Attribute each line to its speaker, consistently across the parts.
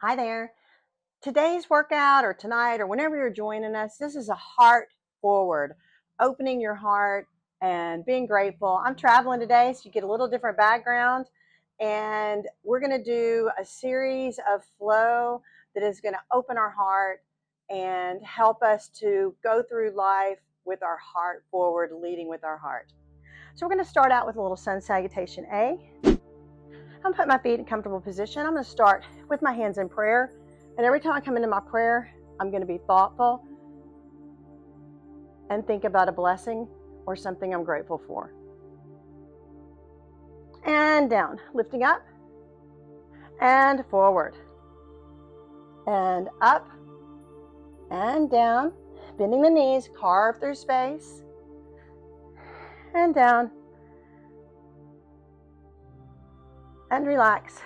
Speaker 1: Hi there. Today's workout or tonight or whenever you're joining us, this is a heart forward, opening your heart and being grateful. I'm traveling today, so you get a little different background. And we're going to do a series of flow that is going to open our heart and help us to go through life with our heart forward, leading with our heart. So we're going to start out with a little sun salutation A. I'm going to put my feet in a comfortable position. I'm going to start with my hands in prayer. And every time I come into my prayer, I'm going to be thoughtful and think about a blessing or something I'm grateful for. And down, lifting up and forward. And up and down, bending the knees, carve through space. And down. And relax.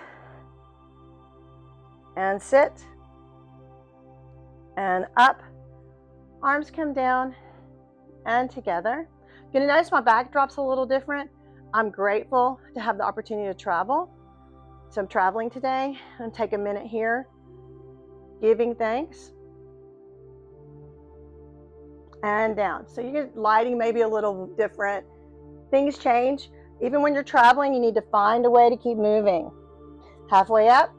Speaker 1: And sit. And up, arms come down and together. You're going to notice my backdrop's a little different. I'm grateful to have the opportunity to travel. So I'm traveling today. I'm going to take a minute here, giving thanks. And down. So you get lighting maybe a little different. Things change. Even when you're traveling, you need to find a way to keep moving. Halfway up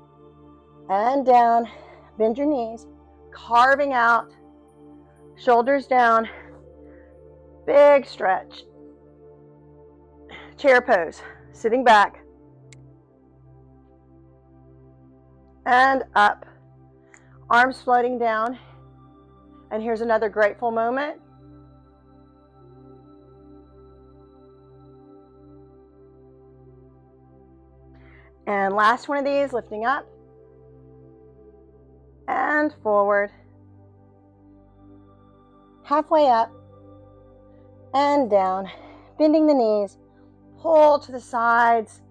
Speaker 1: and down. Bend your knees. Carving out, shoulders down, big stretch. Chair pose, sitting back. And up. Arms floating down. And here's another grateful moment. And last one of these, lifting up. And forward. Halfway up. And down. Bending the knees. Pull to the sides.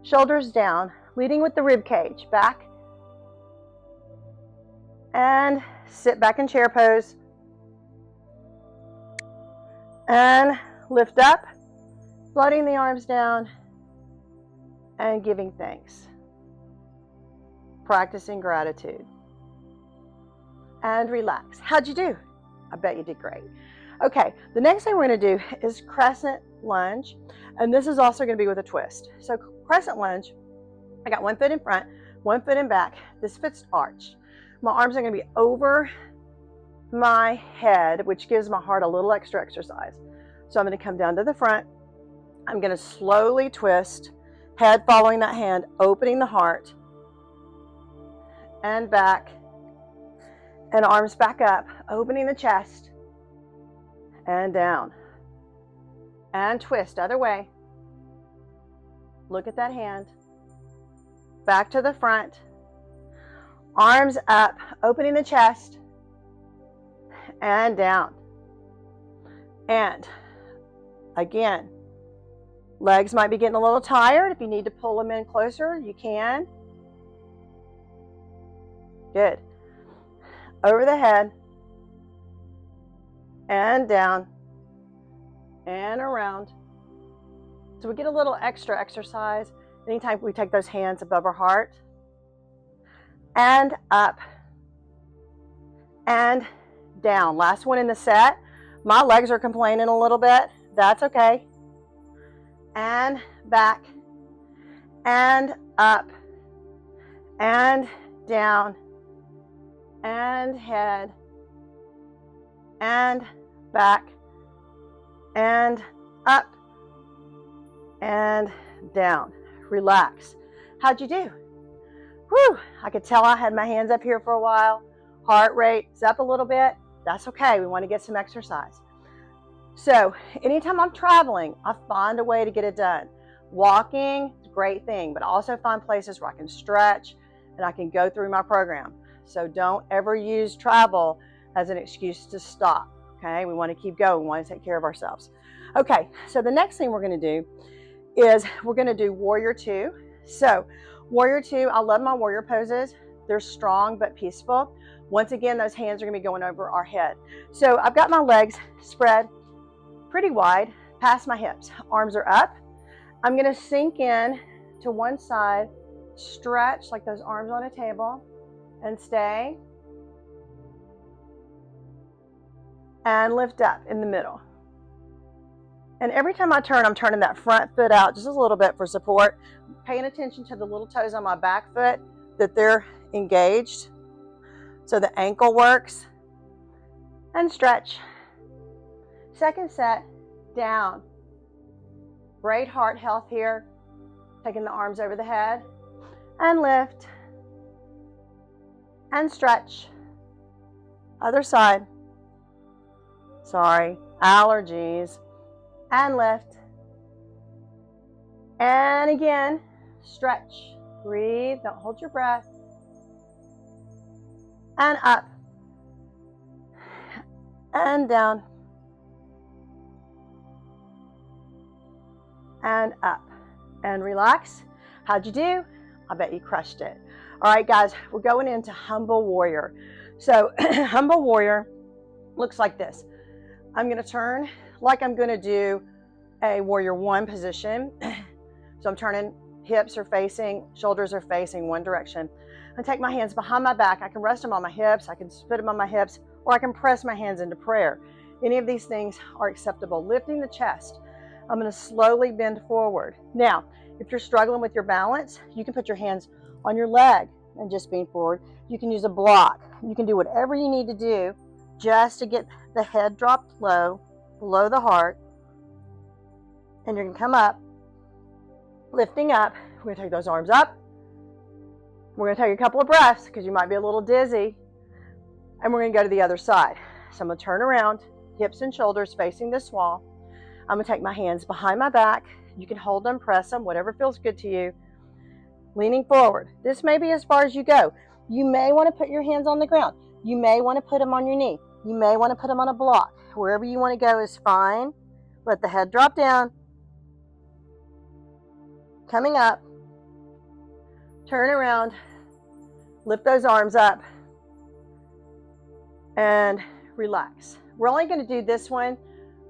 Speaker 1: Shoulders down. Leading with the rib cage. Back. And sit back in chair pose. And lift up. Floating the arms down. And giving thanks. Practicing gratitude. And relax. How'd you do? I bet you did great. Okay, the next thing we're going to do is crescent lunge. And this is also going to be with a twist. So crescent lunge, I got one foot in front, one foot in back. This foot's arched. My arms are going to be over my head, which gives my heart a little extra exercise. So I'm going to come down to the front. I'm going to slowly twist, head following that hand, opening the heart. And back. And arms back up, opening the chest. And down. And twist, other way. Look at that hand. Back to the front. Arms up, opening the chest. And down. And again, legs might be getting a little tired. If you need to pull them in closer, you can. Good. Over the head. And down. And around. So we get a little extra exercise anytime we take those hands above our heart. And up. And down. Last one in the set. My legs are complaining a little bit. That's okay. And back. And up. And down. And head. And back. And up. And down. Relax. How'd you do? Whew, I could tell I had my hands up here for a while. Heart rate's up a little bit. That's okay. We want to get some exercise. So anytime I'm traveling, I find a way to get it done. Walking is a great thing, but I also find places where I can stretch and I can go through my program. So don't ever use travel as an excuse to stop. Okay, we want to keep going. We want to take care of ourselves. Okay, so the next thing we're going to do is we're going to do Warrior Two. So Warrior Two, I love my warrior poses. They're strong but peaceful. Once again, those hands are going to be going over our head. So I've got my legs spread pretty wide past my hips. Arms are up. I'm going to sink in to one side, stretch like those arms on a table, and stay. And lift up in the middle. And every time I turn, I'm turning that front foot out just a little bit for support, paying attention to the little toes on my back foot, that they're engaged. So the ankle works. And stretch. Second set, down. Great heart health here. Taking the arms over the head. And lift. And stretch. Other side. Sorry, allergies. And lift. And again, stretch. Breathe, don't hold your breath. And up. And down. And up. And relax. How'd you do? I bet you crushed it. All right, guys, we're going into Humble Warrior. So Humble Warrior looks like this. I'm going to turn like I'm going to do a Warrior One position. So I'm turning, hips are facing, shoulders are facing one direction. I take my hands behind my back. I can rest them on my hips. I can put them on my hips, or I can press my hands into prayer. Any of these things are acceptable. Lifting the chest. I'm going to slowly bend forward. Now, if you're struggling with your balance, you can put your hands on your leg and just bend forward. You can use a block. You can do whatever you need to do just to get the head dropped low, below the heart. And you're going to come up, lifting up. We're going to take those arms up. We're going to take a couple of breaths because you might be a little dizzy. And we're going to go to the other side. So I'm going to turn around, hips and shoulders facing this wall. I'm going to take my hands behind my back. You can hold them, press them, whatever feels good to you. Leaning forward. This may be as far as you go. You may want to put your hands on the ground. You may want to put them on your knee. You may want to put them on a block. Wherever you want to go is fine. Let the head drop down. Coming up. Turn around. Lift those arms up. And relax. We're only going to do this one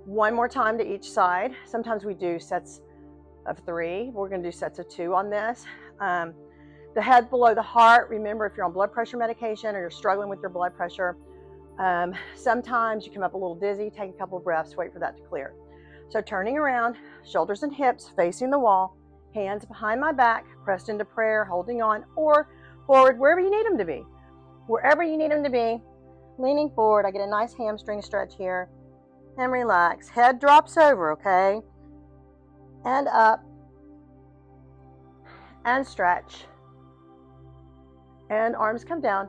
Speaker 1: more time to each side. Sometimes we do sets of 3. We're going to do sets of 2 on this. The head below the heart. Remember, if you're on blood pressure medication or you're struggling with your blood pressure, sometimes you come up a little dizzy. Take a couple of breaths. Wait for that to clear. So turning around, shoulders and hips facing the wall, hands behind my back, pressed into prayer, holding on, or forward, wherever you need them to be. Wherever you need them to be, leaning forward. I get a nice hamstring stretch here. And relax. Head drops over, okay? And up. And stretch. And arms come down.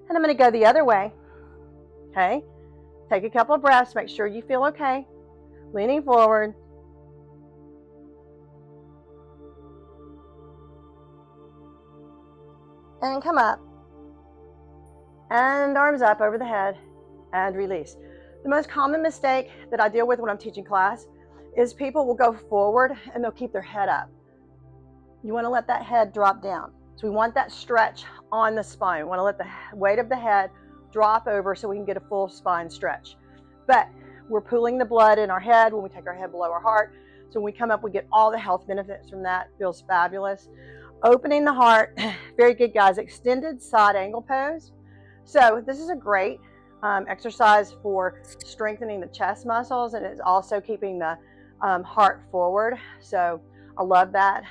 Speaker 1: And I'm going to go the other way. Okay? Take a couple of breaths. Make sure you feel okay. Leaning forward. And come up. And arms up over the head. And release. The most common mistake that I deal with when I'm teaching class is people will go forward and they'll keep their head up. You want to let that head drop down. So we want that stretch on the spine. We want to let the weight of the head drop over so we can get a full spine stretch. But we're pooling the blood in our head when we take our head below our heart. So when we come up, we get all the health benefits from that. Feels fabulous. Opening the heart. Very good, guys. Extended side angle pose. So this is a great exercise for strengthening the chest muscles, and it's also keeping the heart forward. So I love that.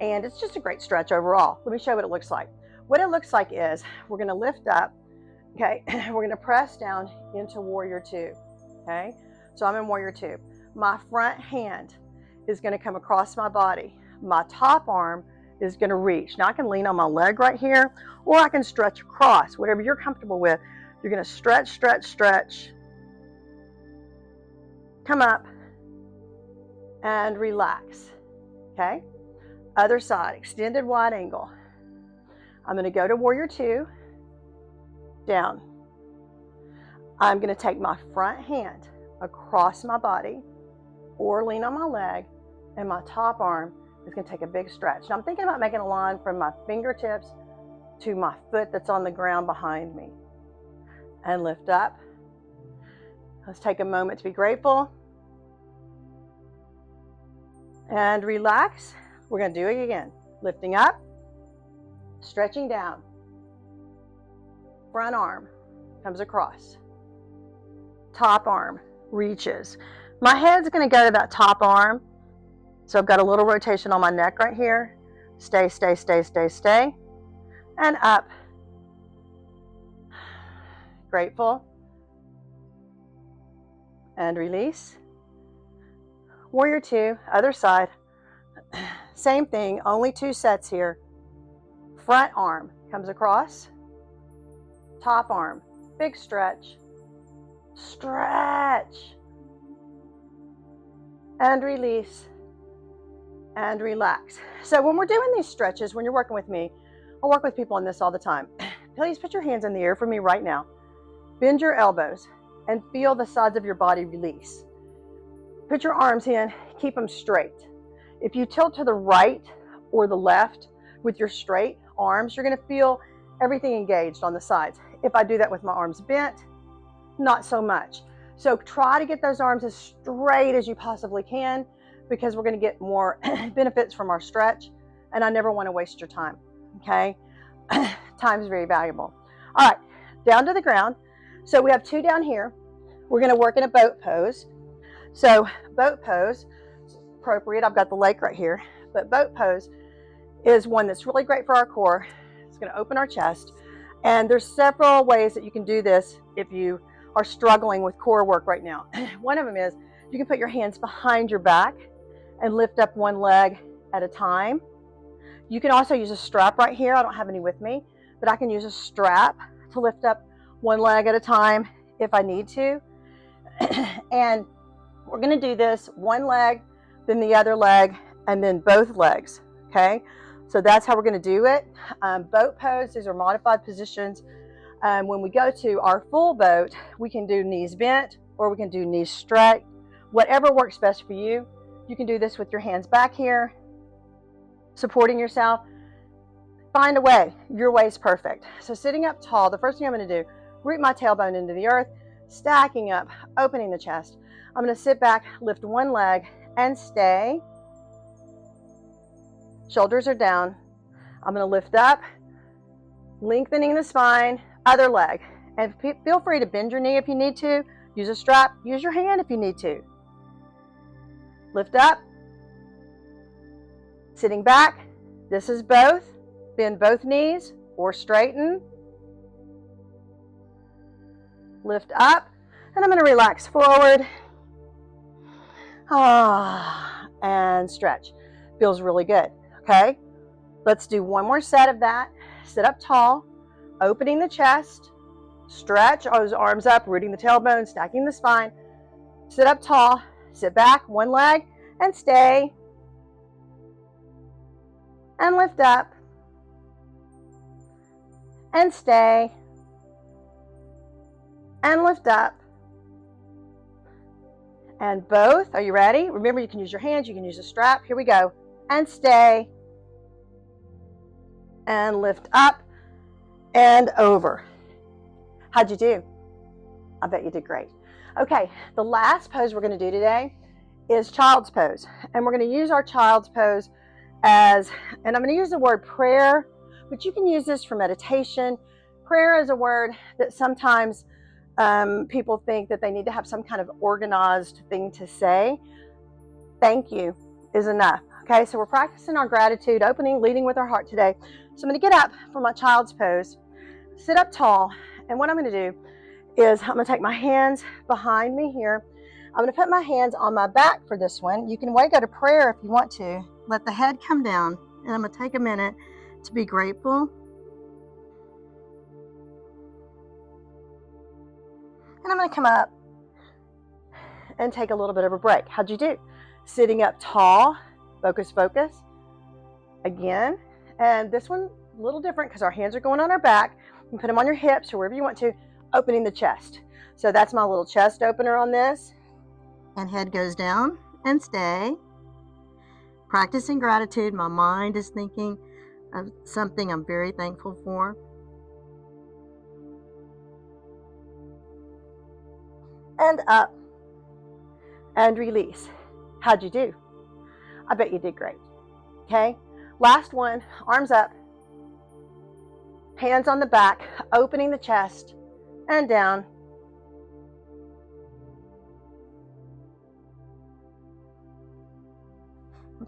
Speaker 1: And it's just a great stretch overall. Let me show you what it looks like. What it looks like is we're going to lift up. Okay. We're going to press down into Warrior Two. Okay. So I'm in Warrior Two. My front hand is going to come across my body. My top arm is going to reach. Now I can lean on my leg right here, or I can stretch across, whatever you're comfortable with. You're going to stretch, stretch, stretch. Come up and relax. Okay? Other side, extended wide angle. I'm going to go to Warrior Two. Down. I'm going to take my front hand across my body or lean on my leg, and my top arm is going to take a big stretch. Now I'm thinking about making a line from my fingertips to my foot that's on the ground behind me. And lift up. Let's take a moment to be grateful. And relax. We're going to do it again. Lifting up. Stretching down. Front arm comes across. Top arm reaches. My head's going to go to that top arm. So I've got a little rotation on my neck right here. Stay, stay, stay, stay, stay. And up. Grateful. And release. Warrior two, other side. Same thing, only 2 sets here. Front arm comes across. Top arm, big stretch. Stretch. And release. And relax. So when we're doing these stretches, when you're working with me, I work with people on this all the time. Please put your hands in the air for me right now. Bend your elbows and feel the sides of your body release. Put your arms in, keep them straight. If you tilt to the right or the left with your straight arms, you're going to feel everything engaged on the sides. If I do that with my arms bent, not so much. So try to get those arms as straight as you possibly can, because we're going to get more benefits from our stretch, and I never want to waste your time, okay? Time is very valuable. All right, down to the ground. So we have 2 down here. We're going to work in a boat pose. So boat pose is appropriate. I've got the lake right here, but boat pose is one that's really great for our core. It's going to open our chest, and there's several ways that you can do this if you are struggling with core work right now. One of them is you can put your hands behind your back and lift up one leg at a time. You can also use a strap right here. I don't have any with me, but I can use a strap to lift up one leg at a time if I need to. And we're going to do this one leg, then the other leg, and then both legs, okay? So that's how we're going to do it. Boat pose, these are modified positions. When we go to our full boat, we can do knees bent or we can do knees straight. Whatever works best for you. You can do this with your hands back here, supporting yourself. Find a way. Your way is perfect. So sitting up tall, the first thing I'm going to do, root my tailbone into the earth, stacking up, opening the chest. I'm going to sit back, lift one leg, and stay. Shoulders are down. I'm going to lift up, lengthening the spine, other leg. And feel free to bend your knee if you need to. Use a strap. Use your hand if you need to. Lift up. Sitting back. This is both. Bend both knees or straighten. Lift up. And I'm going to relax forward. And stretch. Feels really good. Okay? Let's do one more set of that. Sit up tall. Opening the chest. Stretch those arms up, rooting the tailbone, stacking the spine. Sit up tall. Sit back, one leg, and stay. And lift up. And stay. And lift up. And both. Are you ready? Remember, you can use your hands, you can use a strap. Here we go. And stay. And lift up and over. How'd you do? I bet you did great. Okay, the last pose we're going to do today is child's pose. And we're going to use our child's pose as, and I'm going to use the word prayer, but you can use this for meditation. Prayer is a word that sometimes people think that they need to have some kind of organized thing to say. Thank you is enough. Okay, so we're practicing our gratitude, opening, leading with our heart today. So I'm going to get up for my child's pose, sit up tall, and what I'm going to do is I'm going to take my hands behind me here. I'm going to put my hands on my back for this one. You can go to prayer if you want to. Let the head come down, and I'm going to take a minute to be grateful. And I'm going to come up and take a little bit of a break. How'd you do? Sitting up tall, focus, focus. Again, and this one a little different because our hands are going on our back. You can put them on your hips or wherever you want to, opening the chest. So that's my little chest opener on this. And head goes down and stay. Practicing gratitude. My mind is thinking of something I'm very thankful for. And up. And release. How'd you do? I bet you did great. Okay? Last one. Arms up. Hands on the back, opening the chest and down.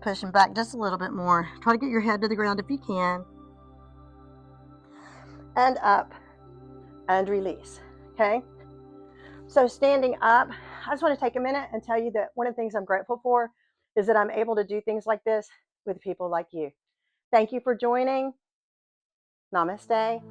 Speaker 1: Pushing back just a little bit more. Try to get your head to the ground if you can. And up and release. Okay? So standing up, I just want to take a minute and tell you that one of the things I'm grateful for is that I'm able to do things like this with people like you. Thank you for joining. Namaste.